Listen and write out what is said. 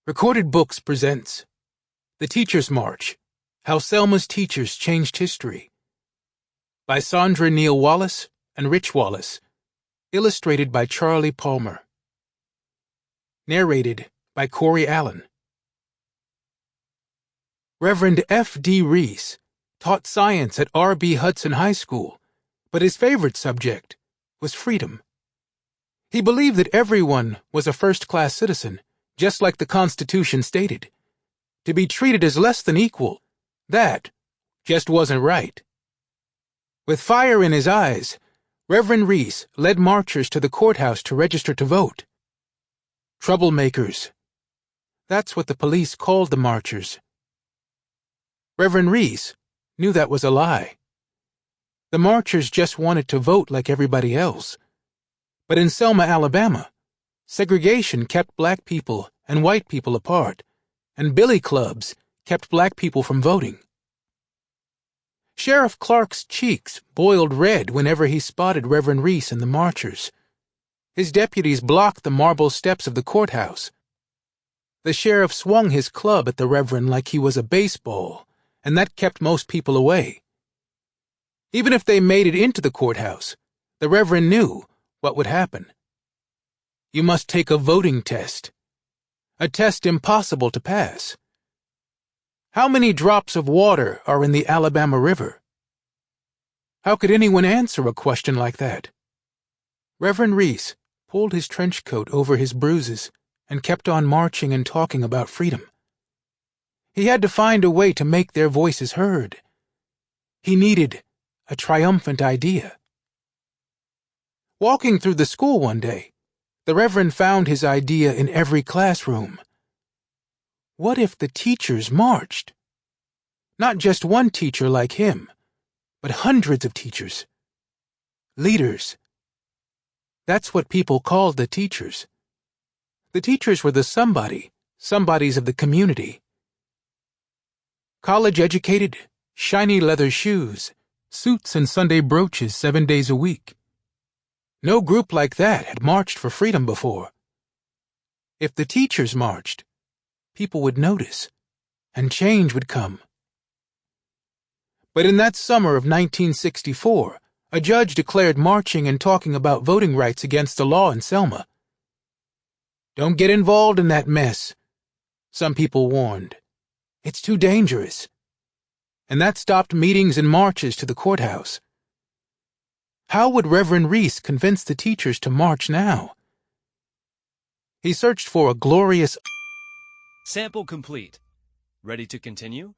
Recorded Books presents The Teacher's March, How Selma's Teachers Changed History by Sandra Neal Wallace and Rich Wallace, illustrated by Charlie Palmer. Narrated by Corey Allen. Reverend F. D. Reese taught science at R.B. Hudson High School, but his favorite subject was freedom. He believed that everyone was a first-class citizen, just like the Constitution stated. To be treated as less than equal, that just wasn't right. With fire in his eyes, Reverend Reese led marchers to the courthouse to register to vote. Troublemakers. That's what the police called the marchers. Reverend Reese knew that was a lie. The marchers just wanted to vote like everybody else. But in Selma, Alabama, segregation kept black people and white people apart, and billy clubs kept black people from voting. Sheriff Clark's cheeks boiled red whenever he spotted Reverend Reese and the marchers. His deputies blocked the marble steps of the courthouse. The sheriff swung his club at the Reverend like he was a baseball, and that kept most people away. Even if they made it into the courthouse, the Reverend knew what would happen. You must take a voting test. A test impossible to pass. How many drops of water are in the Alabama River? How could anyone answer a question like that? Reverend Reese pulled his trench coat over his bruises and kept on marching and talking about freedom. He had to find a way to make their voices heard. He needed a triumphant idea. Walking through the school one day, the Reverend found his idea in every classroom. What if the teachers marched? Not just one teacher like him, but hundreds of teachers. Leaders. That's what people called the teachers. The teachers were the somebodies of the community. College-educated, shiny leather shoes, suits and Sunday brooches 7 days a week. No group like that had marched for freedom before. If the teachers marched, people would notice, and change would come. But in that summer of 1964, a judge declared marching and talking about voting rights against the law in Selma. Don't get involved in that mess, some people warned. It's too dangerous. And that stopped meetings and marches to the courthouse. How would Reverend Reese convince the teachers to march now? He searched for a glorious... Sample complete. Ready to continue?